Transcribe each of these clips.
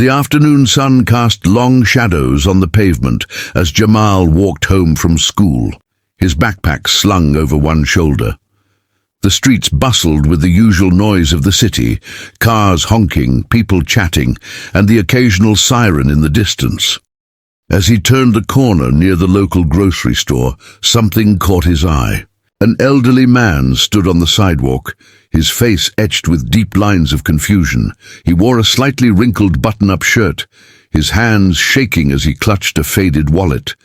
The afternoon sun cast long shadows on the pavement as Jamal walked home from school, his backpack slung over one shoulder. The streets bustled with the usual noise of the city, cars honking, people chatting, and the occasional siren in the distance. As he turned the corner near the local grocery store, something caught his eye. An elderly man stood on the sidewalk, his face etched with deep lines of confusion. He wore a slightly wrinkled button-up shirt, his hands shaking as he clutched a faded wallet.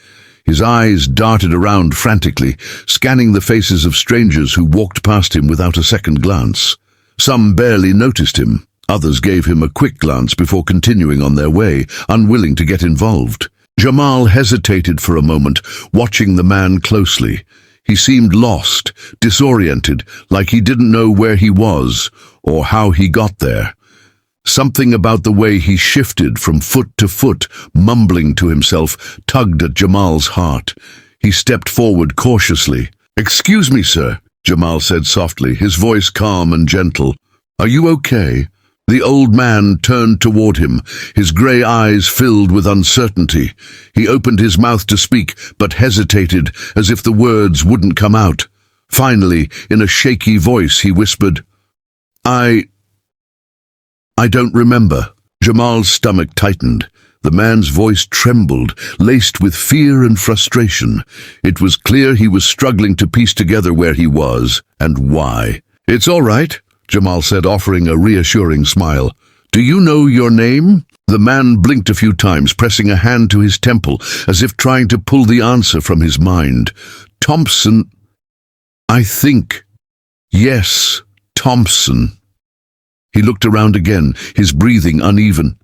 His eyes darted around frantically, scanning the faces of strangers who walked past him without a second glance. Some barely noticed him. Others gave him a quick glance before continuing on their way, unwilling to get involved. Jamal hesitated for a moment, watching the man closely. He seemed lost, disoriented, like he didn't know where he was or how he got there. Something about the way he shifted from foot to foot, mumbling to himself, tugged at Jamal's heart. He stepped forward cautiously. "Excuse me, sir," Jamal said softly, his voice calm and gentle. "Are you okay?" The old man turned toward him, his grey eyes filled with uncertainty. He opened his mouth to speak, but hesitated, as if the words wouldn't come out. Finally, in a shaky voice, he whispered, I don't remember." Jamal's stomach tightened. The man's voice trembled, laced with fear and frustration. It was clear he was struggling to piece together where he was and why. "It's all right," Jamal said, offering a reassuring smile. "Do you know your name?" The man blinked a few times, pressing a hand to his temple, as if trying to pull the answer from his mind. "Thompson, I think. Yes, Thompson." He looked around again, his breathing uneven.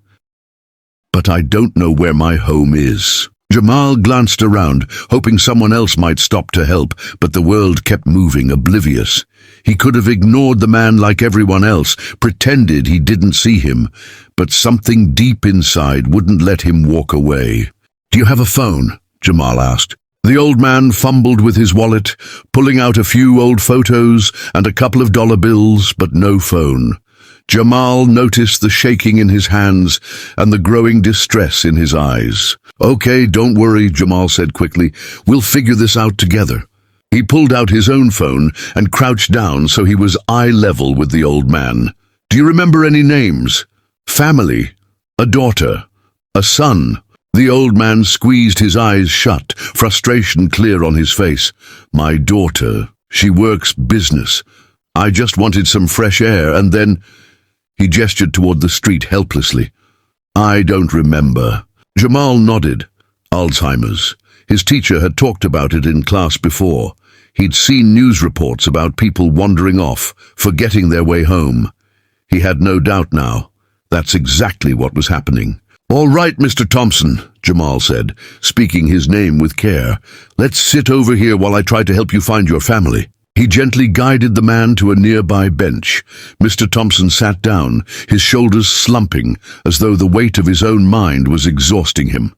"But I don't know where my home is." Jamal glanced around, hoping someone else might stop to help, but the world kept moving, oblivious. He could have ignored the man like everyone else, pretended he didn't see him, but something deep inside wouldn't let him walk away. "Do you have a phone?" Jamal asked. The old man fumbled with his wallet, pulling out a few old photos and a couple of dollar bills, but no phone. Jamal noticed the shaking in his hands and the growing distress in his eyes. "Okay, don't worry," Jamal said quickly. "We'll figure this out together." He pulled out his own phone and crouched down so he was eye level with the old man. "Do you remember any names? Family? A daughter? A son?" The old man squeezed his eyes shut, frustration clear on his face. "My daughter. She works business. I just wanted some fresh air, and then—" He gestured toward the street helplessly. "I don't remember." Jamal nodded. Alzheimer's. His teacher had talked about it in class before. He'd seen news reports about people wandering off, forgetting their way home. He had no doubt now. That's exactly what was happening. "All right, Mr. Thompson," Jamal said, speaking his name with care. "Let's sit over here while I try to help you find your family." He gently guided the man to a nearby bench. Mr. Thompson sat down, his shoulders slumping, as though the weight of his own mind was exhausting him.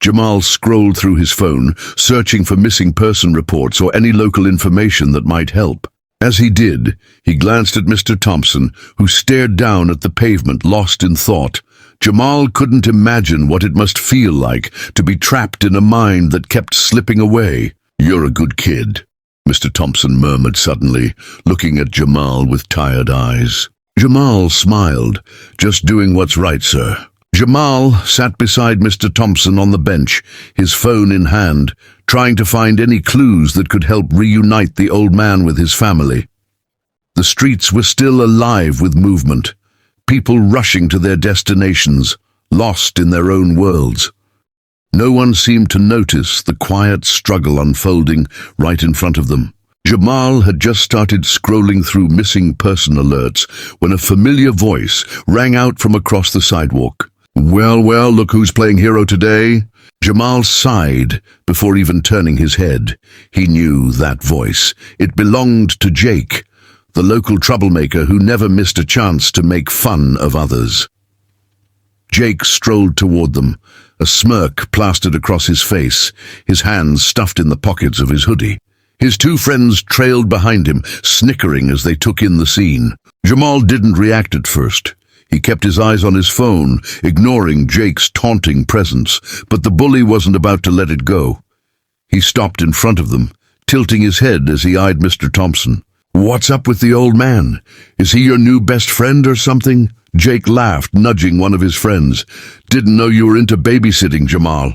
Jamal scrolled through his phone, searching for missing person reports or any local information that might help. As he did, he glanced at Mr. Thompson, who stared down at the pavement, lost in thought. Jamal couldn't imagine what it must feel like to be trapped in a mind that kept slipping away. "You're a good kid," Mr. Thompson murmured suddenly, looking at Jamal with tired eyes. Jamal smiled. "Just doing what's right, sir." Jamal sat beside Mr. Thompson on the bench, his phone in hand, trying to find any clues that could help reunite the old man with his family. The streets were still alive with movement, people rushing to their destinations, lost in their own worlds. No one seemed to notice the quiet struggle unfolding right in front of them. Jamal had just started scrolling through missing person alerts when a familiar voice rang out from across the sidewalk. Well, look who's playing hero today." Jamal sighed before even turning his head. He knew that voice. It belonged to Jake, the local troublemaker who never missed a chance to make fun of others. Jake strolled toward them, a smirk plastered across his face, his hands stuffed in the pockets of his hoodie. His two friends trailed behind him, snickering as they took in the scene. Jamal didn't react at first. He kept his eyes on his phone, ignoring Jake's taunting presence, but the bully wasn't about to let it go. He stopped in front of them, tilting his head as he eyed Mr. Thompson. "What's up with the old man? Is he your new best friend or something?" Jake laughed, nudging one of his friends. "Didn't know you were into babysitting, Jamal."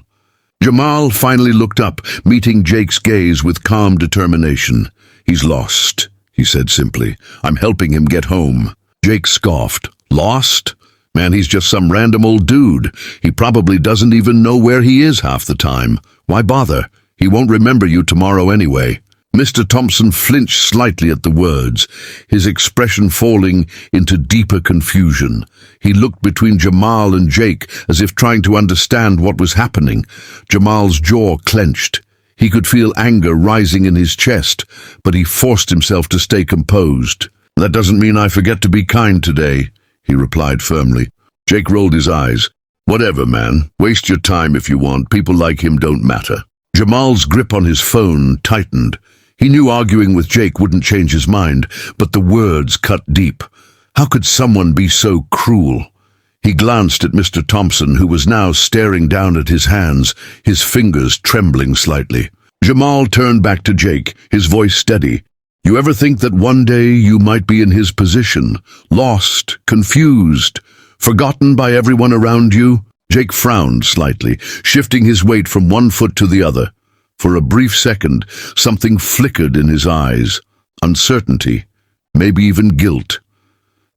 Jamal finally looked up, meeting Jake's gaze with calm determination. "He's lost," he said simply. "I'm helping him get home." Jake scoffed. "Lost? Man, he's just some random old dude. He probably doesn't even know where he is half the time. Why bother? He won't remember you tomorrow anyway." Mr. Thompson flinched slightly at the words, his expression falling into deeper confusion. He looked between Jamal and Jake as if trying to understand what was happening. Jamal's jaw clenched. He could feel anger rising in his chest, but he forced himself to stay composed. "That doesn't mean I forget to be kind today," he replied firmly. Jake rolled his eyes. "Whatever, man. Waste your time if you want. People like him don't matter." Jamal's grip on his phone tightened. He knew arguing with Jake wouldn't change his mind, but the words cut deep. How could someone be so cruel? He glanced at Mr. Thompson, who was now staring down at his hands, his fingers trembling slightly. Jamal turned back to Jake, his voice steady. "You ever think that one day you might be in his position, lost, confused, forgotten by everyone around you?" Jake frowned slightly, shifting his weight from one foot to the other. For a brief second, something flickered in his eyes. Uncertainty, maybe even guilt.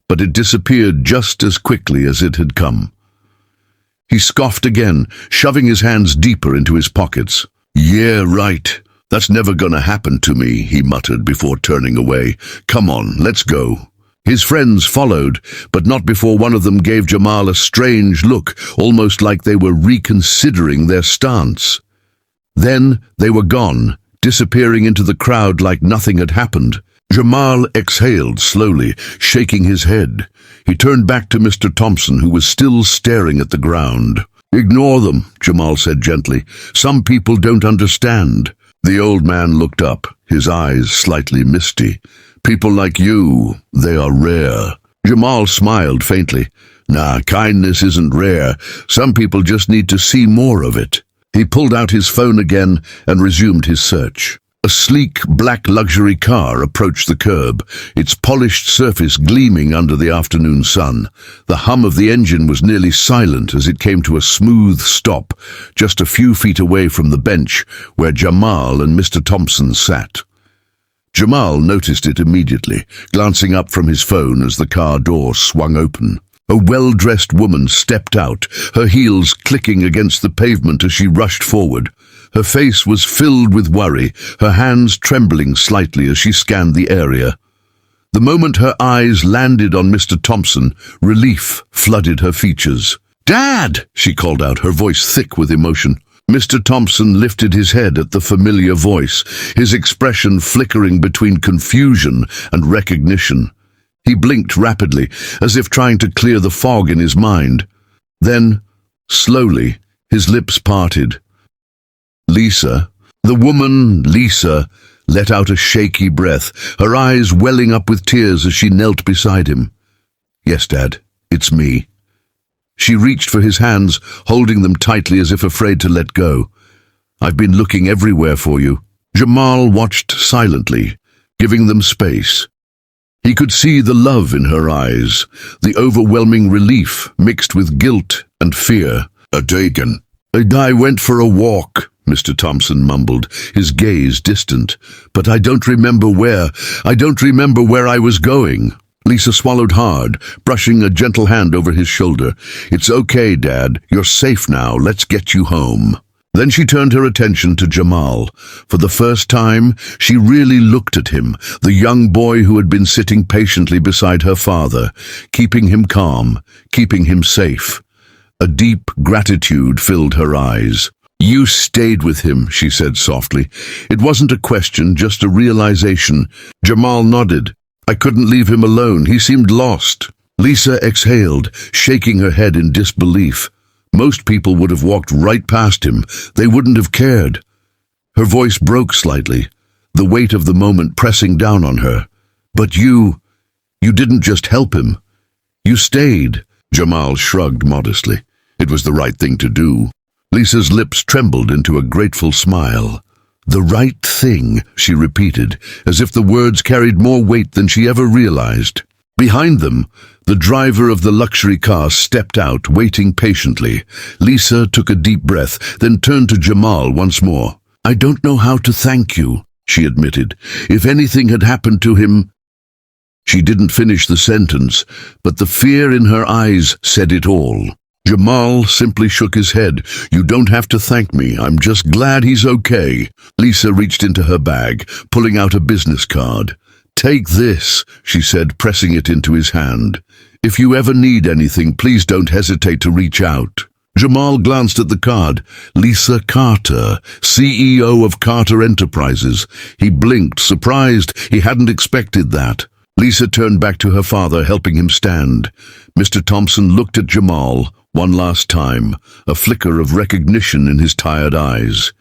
But it disappeared just as quickly as it had come. He scoffed again, shoving his hands deeper into his pockets. "Yeah, right. That's never gonna happen to me," he muttered before turning away. "Come on, let's go." His friends followed, but not before one of them gave Jamal a strange look, almost like they were reconsidering their stance. Then they were gone, disappearing into the crowd like nothing had happened. Jamal exhaled slowly, shaking his head. He turned back to Mr. Thompson, who was still staring at the ground. "Ignore them," Jamal said gently. "Some people don't understand." The old man looked up, his eyes slightly misty. "People like you, they are rare." Jamal smiled faintly. "Nah, kindness isn't rare. Some people just need to see more of it." He pulled out his phone again and resumed his search. A sleek, black luxury car approached the curb, its polished surface gleaming under the afternoon sun. The hum of the engine was nearly silent as it came to a smooth stop, just a few feet away from the bench where Jamal and Mr. Thompson sat. Jamal noticed it immediately, glancing up from his phone as the car door swung open. A well-dressed woman stepped out, her heels clicking against the pavement as she rushed forward. Her face was filled with worry, her hands trembling slightly as she scanned the area. The moment her eyes landed on Mr. Thompson, relief flooded her features. "Dad!" she called out, her voice thick with emotion. Mr. Thompson lifted his head at the familiar voice, his expression flickering between confusion and recognition. He blinked rapidly, as if trying to clear the fog in his mind. Then, slowly, his lips parted. Lisa, the woman, Lisa, let out a shaky breath, her eyes welling up with tears as she knelt beside him. "Yes, Dad, it's me." She reached for his hands, holding them tightly as if afraid to let go. "I've been looking everywhere for you." Jamal watched silently, giving them space. He could see the love in her eyes, the overwhelming relief mixed with guilt and fear. "Taken. I went for a walk," Mr. Thompson mumbled, his gaze distant. "But I don't remember where. I don't remember where I was going." Lisa swallowed hard, brushing a gentle hand over his shoulder. "It's okay, Dad. You're safe now. Let's get you home." Then she turned her attention to Jamal. For the first time, she really looked at him, the young boy who had been sitting patiently beside her father, keeping him calm, keeping him safe. A deep gratitude filled her eyes. "You stayed with him," she said softly. It wasn't a question, just a realization. Jamal nodded. "I couldn't leave him alone. He seemed lost." Lisa exhaled, shaking her head in disbelief. Most people would have walked right past him. They wouldn't have cared. Her voice broke slightly, the weight of the moment pressing down on her. "But you didn't just help him. You stayed. Jamal shrugged modestly. It was the right thing to do. Lisa's lips trembled into a grateful smile. The right thing, she repeated, as if the words carried more weight than she ever realized. Behind them, the driver of the luxury car stepped out, waiting patiently. Lisa took a deep breath, then turned to Jamal once more. "I don't know how to thank you," she admitted. "If anything had happened to him—" She didn't finish the sentence, but the fear in her eyes said it all. Jamal simply shook his head. "You don't have to thank me. I'm just glad he's okay." Lisa reached into her bag, pulling out a business card. "Take this," she said, pressing it into his hand. "If you ever need anything, please don't hesitate to reach out." Jamal glanced at the card. Lisa Carter, CEO of Carter Enterprises. He blinked, surprised. He hadn't expected that. Lisa turned back to her father, helping him stand. Mr. Thompson looked at Jamal one last time, a flicker of recognition in his tired eyes.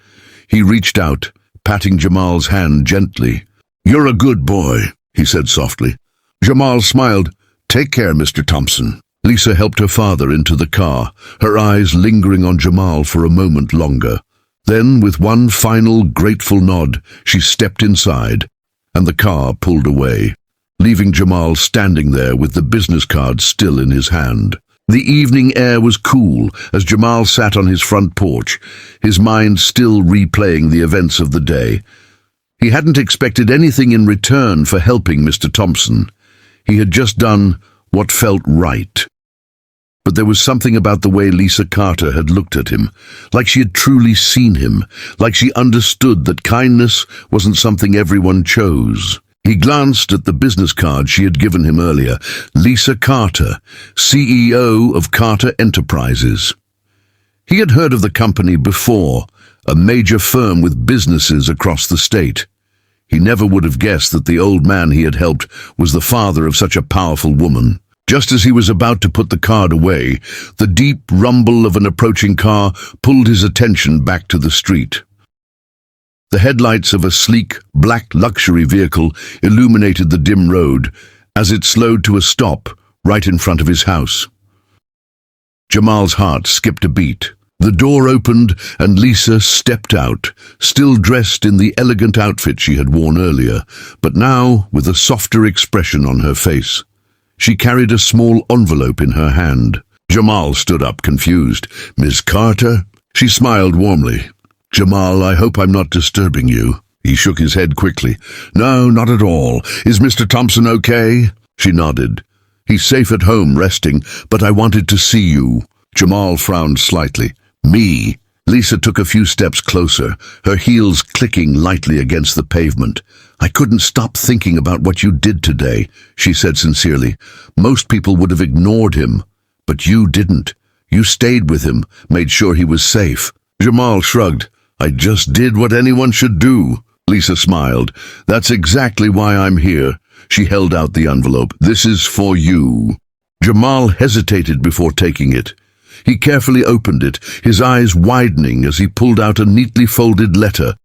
He reached out, patting Jamal's hand gently. "You're a good boy," he said softly. Jamal smiled. "Take care, Mr. Thompson." Lisa helped her father into the car, her eyes lingering on Jamal for a moment longer. Then, with one final grateful nod, she stepped inside, and the car pulled away, leaving Jamal standing there with the business card still in his hand. The evening air was cool as Jamal sat on his front porch, his mind still replaying the events of the day. He hadn't expected anything in return for helping Mr. Thompson. He had just done what felt right. But there was something about the way Lisa Carter had looked at him, like she had truly seen him, like she understood that kindness wasn't something everyone chose. He glanced at the business card she had given him earlier. Lisa Carter, CEO of Carter Enterprises. He had heard of the company before, a major firm with businesses across the state. He never would have guessed that the old man he had helped was the father of such a powerful woman. Just as he was about to put the card away, the deep rumble of an approaching car pulled his attention back to the street. The headlights of a sleek, black luxury vehicle illuminated the dim road as it slowed to a stop right in front of his house. Jamal's heart skipped a beat. The door opened and Lisa stepped out, still dressed in the elegant outfit she had worn earlier, but now with a softer expression on her face. She carried a small envelope in her hand. Jamal stood up, confused. "Miss Carter?" She smiled warmly. "Jamal, I hope I'm not disturbing you." He shook his head quickly. "No, not at all. Is Mr. Thompson okay?" She nodded. "He's safe at home, resting, but I wanted to see you." Jamal frowned slightly. "Me?" Lisa took a few steps closer, her heels clicking lightly against the pavement. "I couldn't stop thinking about what you did today," she said sincerely. "Most people would have ignored him, but you didn't. You stayed with him, made sure he was safe." Jamal shrugged. "I just did what anyone should do." Lisa smiled. "That's exactly why I'm here." She held out the envelope. "This is for you." Jamal hesitated before taking it. He carefully opened it, his eyes widening as he pulled out a neatly folded letter.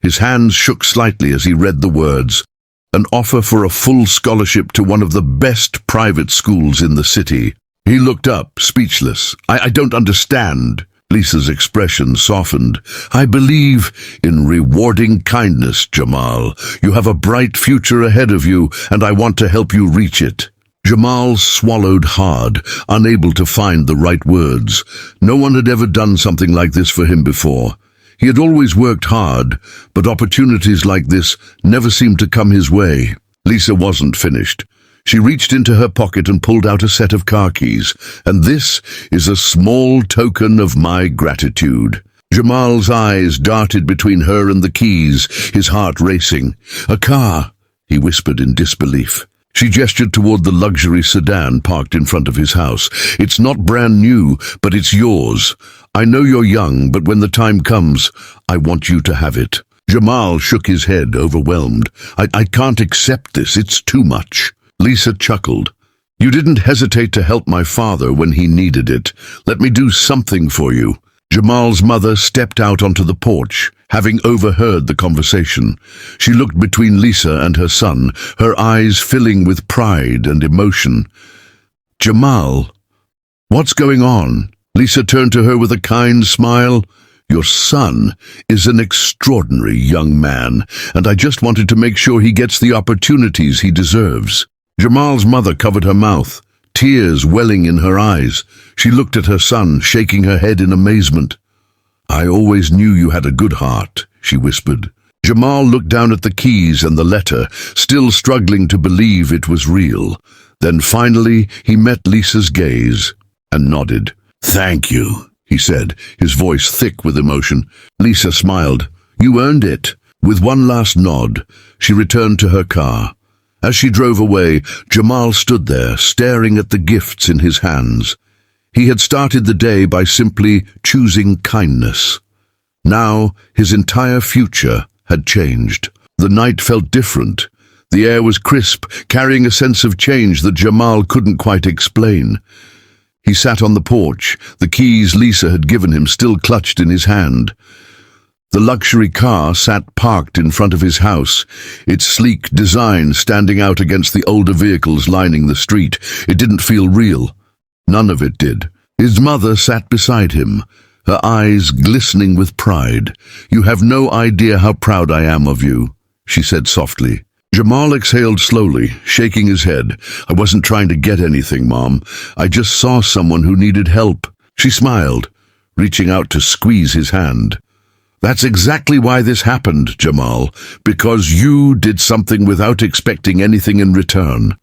His hands shook slightly as he read the words. An offer for a full scholarship to one of the best private schools in the city. He looked up, speechless. I don't understand." Lisa's expression softened. "I believe in rewarding kindness, Jamal. You have a bright future ahead of you, and I want to help you reach it." Jamal swallowed hard, unable to find the right words. No one had ever done something like this for him before. He had always worked hard, but opportunities like this never seemed to come his way. Lisa wasn't finished. She reached into her pocket and pulled out a set of car keys. "And this is a small token of my gratitude." Jamal's eyes darted between her and the keys, his heart racing. "A car," he whispered in disbelief. She gestured toward the luxury sedan parked in front of his house. "It's not brand new, but it's yours. I know you're young, but when the time comes, I want you to have it." Jamal shook his head, overwhelmed. I can't accept this. It's too much." Lisa chuckled. "You didn't hesitate to help my father when he needed it. Let me do something for you." Jamal's mother stepped out onto the porch, having overheard the conversation. She looked between Lisa and her son, her eyes filling with pride and emotion. "Jamal, "What's going on?" Lisa turned to her with a kind smile. "Your son is an extraordinary young man, and I just wanted to make sure he gets the opportunities he deserves." Jamal's mother covered her mouth, tears welling in her eyes. She looked at her son, shaking her head in amazement. "I always knew you had a good heart," she whispered. Jamal looked down at the keys and the letter, still struggling to believe it was real. Then finally he met Lisa's gaze and nodded. "Thank you," he said, his voice thick with emotion. Lisa smiled. "You earned it." With one last nod, she returned to her car. As she drove away, Jamal stood there, staring at the gifts in his hands. He had started the day by simply choosing kindness. Now his entire future had changed. The night felt different. The air was crisp, carrying a sense of change that Jamal couldn't quite explain. He sat on the porch, the keys Lisa had given him still clutched in his hand. The luxury car sat parked in front of his house, its sleek design standing out against the older vehicles lining the street. It didn't feel real. None of it did. His mother sat beside him, her eyes glistening with pride. "You have no idea how proud I am of you," she said softly. Jamal exhaled slowly, shaking his head. "I wasn't trying to get anything, Mom. I just saw someone who needed help." She smiled, reaching out to squeeze his hand. "That's exactly why this happened, Jamal, because you did something without expecting anything in return.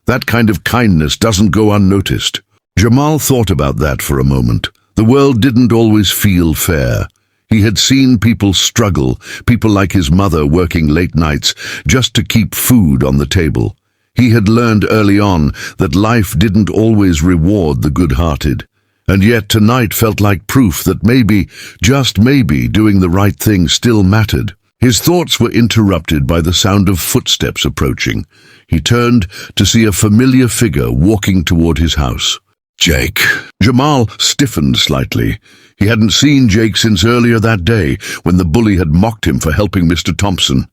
That kind of kindness doesn't go unnoticed." Jamal thought about that for a moment. The world didn't always feel fair. He had seen people struggle, people like his mother working late nights just to keep food on the table. He had learned early on that life didn't always reward the good-hearted. And yet tonight felt like proof that maybe, just maybe, doing the right thing still mattered. His thoughts were interrupted by the sound of footsteps approaching. He turned to see a familiar figure walking toward his house. "Jake." Jamal stiffened slightly. He hadn't seen Jake since earlier that day, when the bully had mocked him for helping Mr. Thompson.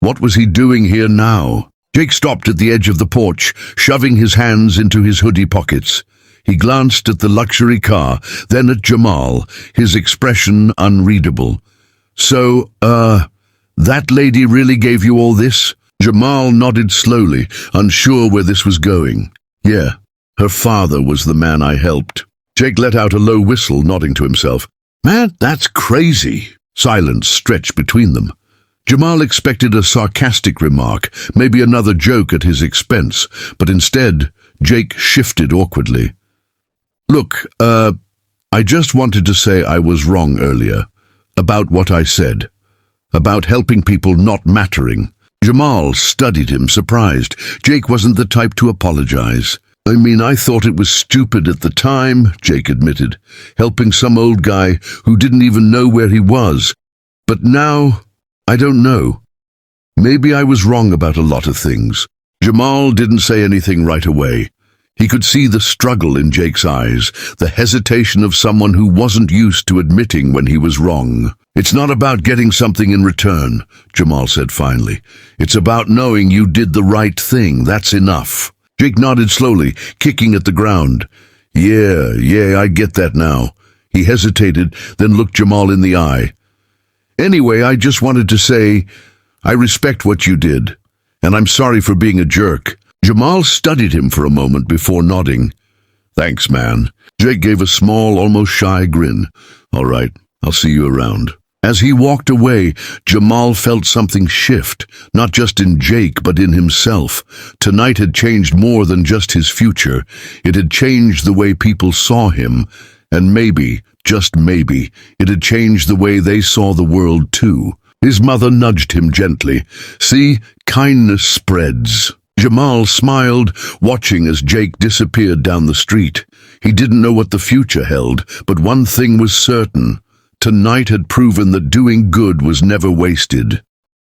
What was he doing here now? Jake stopped at the edge of the porch, shoving his hands into his hoodie pockets. He glanced at the luxury car, then at Jamal, his expression unreadable. "So, that lady really gave you all this?" Jamal nodded slowly, unsure where this was going. "Yeah. Her father was the man I helped." Jake let out a low whistle, nodding to himself. "Man, that's crazy." Silence stretched between them. Jamal expected a sarcastic remark, maybe another joke at his expense, but instead, Jake shifted awkwardly. "Look, I just wanted to say I was wrong earlier, about what I said, about helping people not mattering." Jamal studied him, surprised. Jake wasn't the type to apologize. "I mean, I thought it was stupid at the time," Jake admitted, "helping some old guy who didn't even know where he was. But now, I don't know. Maybe I was wrong about a lot of things." Jamal didn't say anything right away. He could see the struggle in Jake's eyes, the hesitation of someone who wasn't used to admitting when he was wrong. "It's not about getting something in return," Jamal said finally. "It's about knowing you did the right thing. That's enough." Jake nodded slowly, kicking at the ground. Yeah, I get that now." He hesitated, then looked Jamal in the eye. "Anyway, I just wanted to say, I respect what you did, and I'm sorry for being a jerk." Jamal studied him for a moment before nodding. "Thanks, man." Jake gave a small, almost shy grin. "All right, I'll see you around." As he walked away, Jamal felt something shift, not just in Jake but in himself. Tonight had changed more than just his future. It had changed the way people saw him, and maybe, just maybe, it had changed the way they saw the world too. His mother nudged him gently. "See, kindness spreads." Jamal smiled, watching as Jake disappeared down the street. He didn't know what the future held, but one thing was certain. Tonight had proven that doing good was never wasted.